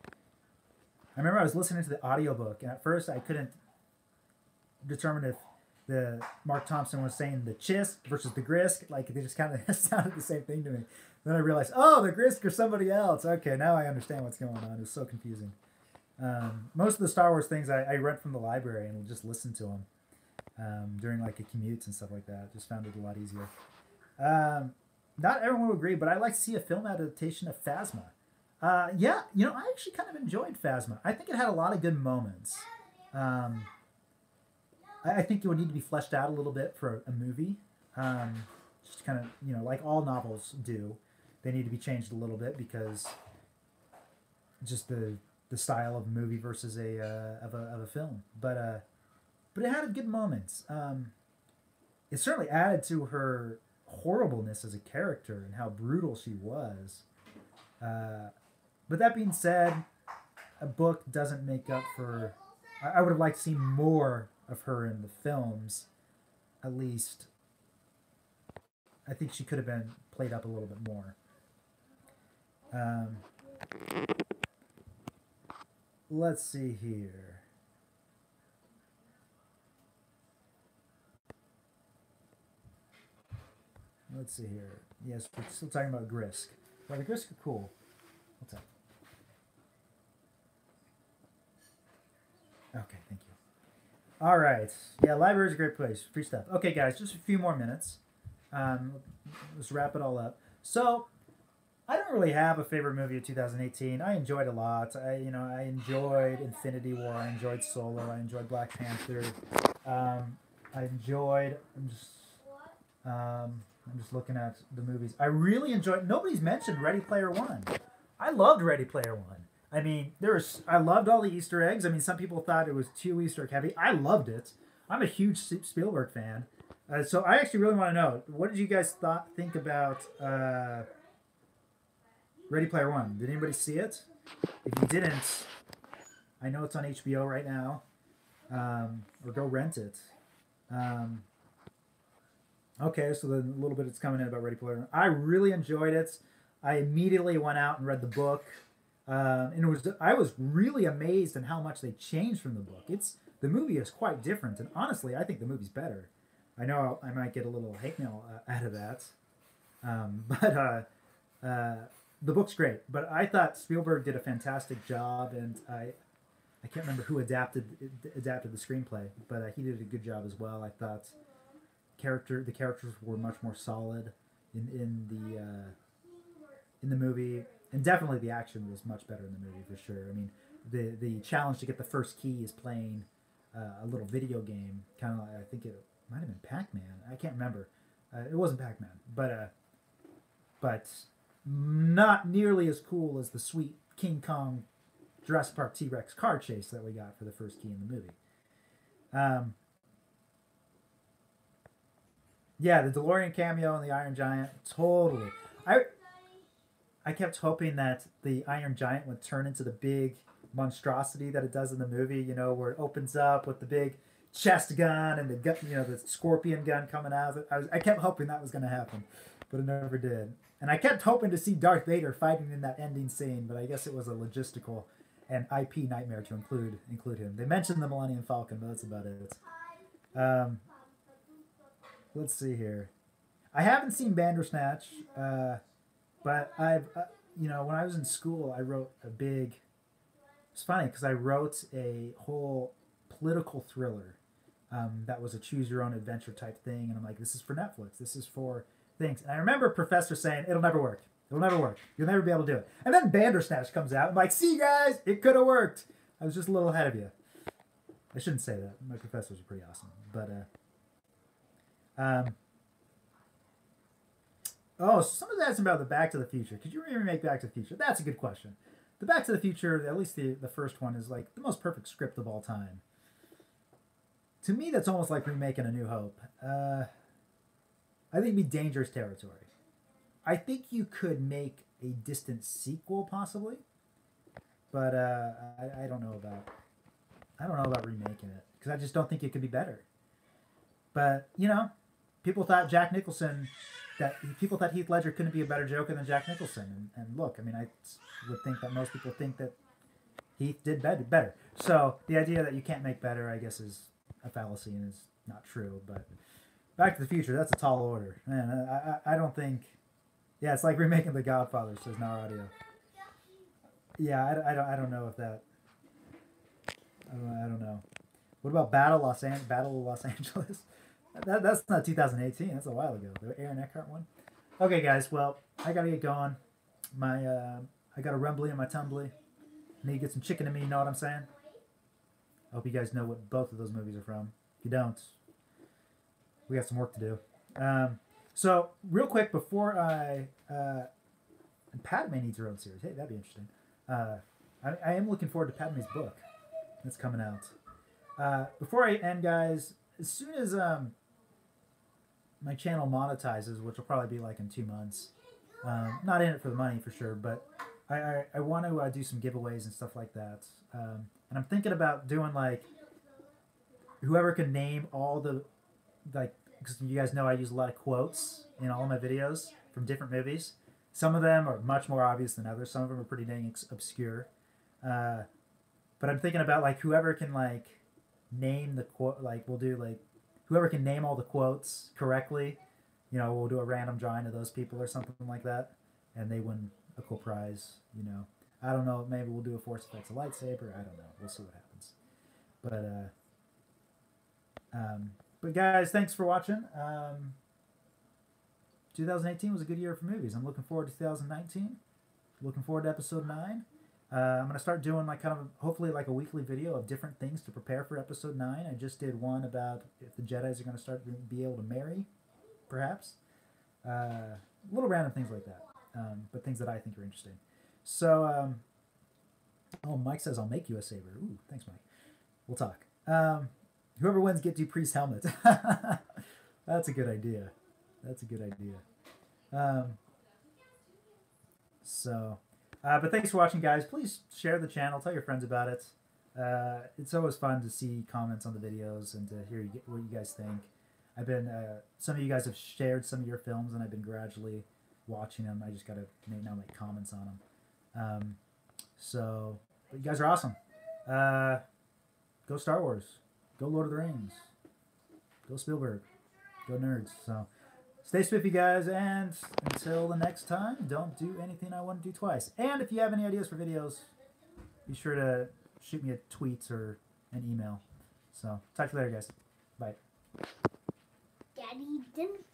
I remember I was listening to the audiobook, and at first I couldn't determine if the Mark Thompson was saying the Chisk versus the Grisk. Like, they just kind of sounded the same thing to me. Then I realized, oh, the Grisk or somebody else. Okay, now I understand what's going on. It was so confusing. Most of the Star Wars things I rent from the library and will just listen to them during like a commutes and stuff like that. Just found it a lot easier. Not everyone will agree, but I like to see a film adaptation of Phasma. Yeah, you know, I actually kind of enjoyed Phasma. I think it had a lot of good moments. I think it would need to be fleshed out a little bit for a movie. Just kind of, you know, like all novels do. They need to be changed a little bit because just the style of a movie versus of a film. But it had good moments. It certainly added to her horribleness as a character and how brutal she was. But that being said, a book doesn't make up for. I would have liked to see more of her in the films, at least. I think she could have been played up a little bit more. Let's see here. Let's see here. Yes, we're still talking about Grisk. Well, the Grisk are cool. What's up? Okay, thank you. All right. Yeah, library is a great place. Free stuff. Okay, guys, just a few more minutes. Let's wrap it all up. So, I don't really have a favorite movie of 2018. I enjoyed a lot. I enjoyed Infinity War. I enjoyed Solo. I enjoyed Black Panther. I'm just looking at the movies. I really enjoyed. Nobody's mentioned Ready Player One. I loved Ready Player One. I mean, I loved all the Easter eggs. I mean, some people thought it was too Easter egg heavy. I loved it. I'm a huge Spielberg fan. So I actually really want to know, what did you guys think about Ready Player One? Did anybody see it? If you didn't, I know it's on HBO right now. Or go rent it. Okay, so then a little bit it's coming in about Ready Player One. I really enjoyed it. I immediately went out and read the book. And I was really amazed at how much they changed from the book. The movie is quite different, and honestly, I think the movie's better. I know I might get a little hate mail out of that, but the book's great. But I thought Spielberg did a fantastic job, and I can't remember who adapted the screenplay, but he did a good job as well. I thought the characters were much more solid in the movie. And definitely the action was much better in the movie, for sure. I mean, the challenge to get the first key is playing a little video game, kind of. I think it might have been Pac-Man. I can't remember. It wasn't Pac-Man, but not nearly as cool as the sweet King Kong Jurassic Park T-Rex car chase that we got for the first key in the movie. Yeah, the DeLorean cameo and the Iron Giant, totally. I kept hoping that the Iron Giant would turn into the big monstrosity that it does in the movie, you know, where it opens up with the big chest gun and the gun, you know, the scorpion gun coming out. I kept hoping that was going to happen, but it never did. And I kept hoping to see Darth Vader fighting in that ending scene, but I guess it was a logistical and IP nightmare to include him. They mentioned the Millennium Falcon, but that's about it. Let's see here. I haven't seen Bandersnatch, but I've, you know, when I was in school, I wrote a big. It's funny because I wrote a whole political thriller that was a choose your own adventure type thing, and I'm like, this is for Netflix. This is for things. And I remember a professor saying, "It'll never work. It'll never work. You'll never be able to do it." And then Bandersnatch comes out. I'm like, "See, guys, it could have worked. I was just a little ahead of you." I shouldn't say that. My professors are pretty awesome, but. Oh, so somebody's asking about the Back to the Future. Could you remake Back to the Future? That's a good question. The Back to the Future, at least the first one, is like the most perfect script of all time. To me, that's almost like remaking A New Hope. I think it'd be dangerous territory. I think you could make a distant sequel, possibly, but I don't know about remaking it because I just don't think it could be better. But you know, people thought people thought Heath Ledger couldn't be a better Joker than Jack Nicholson, and look, I mean, I would think that most people think that Heath did better. So the idea that you can't make better, I guess, is a fallacy and is not true. But Back to the Future, that's a tall order, man. I don't think. Yeah, it's like remaking The Godfather, says Now Audio. Yeah, I don't know if that. I don't know. What about Battle of Los Angeles? That's not 2018. That's a while ago. The Aaron Eckhart one. Okay, guys. Well, I gotta get going. I got a rumbly in my tumbly. Need to get some chicken in me. You know what I'm saying? I hope you guys know what both of those movies are from. If you don't, we got some work to do. So real quick before Padme needs her own series. Hey, that'd be interesting. I am looking forward to Padme's book that's coming out. Before I end, guys, as soon as my channel monetizes, which will probably be like in 2 months, not in it for the money for sure, but I want to do some giveaways and stuff like that. And I'm thinking about doing like whoever can name all the, like, because you guys know I use a lot of quotes in all of my videos from different movies. Some of them are much more obvious than others. Some of them are pretty dang obscure. But I'm thinking about like whoever can like name the quote, like we'll do like whoever can name all the quotes correctly, you know, we'll do a random drawing of those people or something like that, and they win a cool prize, you know. I don't know, maybe we'll do a Force Effects, a lightsaber, I don't know, we'll see what happens. But guys, thanks for watching. 2018 was a good year for movies. I'm looking forward to 2019. Looking forward to episode 9. I'm going to start doing like kind of hopefully like a weekly video of different things to prepare for episode 9. I just did one about if the Jedis are going to start to be able to marry, perhaps. Little random things like that, but things that I think are interesting. So, oh, Mike says I'll make you a saber. Ooh, thanks, Mike. We'll talk. Whoever wins, get Dupree's helmet. That's a good idea. That's a good idea. But thanks for watching, guys. Please share the channel. Tell your friends about it. It's always fun to see comments on the videos and to hear what you guys think. I've been some of you guys have shared some of your films, and I've been gradually watching them. I just gotta now make comments on them. But you guys are awesome. Go Star Wars. Go Lord of the Rings. Go Spielberg. Go nerds. So stay spiffy, guys, and until the next time, don't do anything I want to do twice. And if you have any ideas for videos, be sure to shoot me a tweet or an email. So talk to you later, guys. Bye. Daddy didn't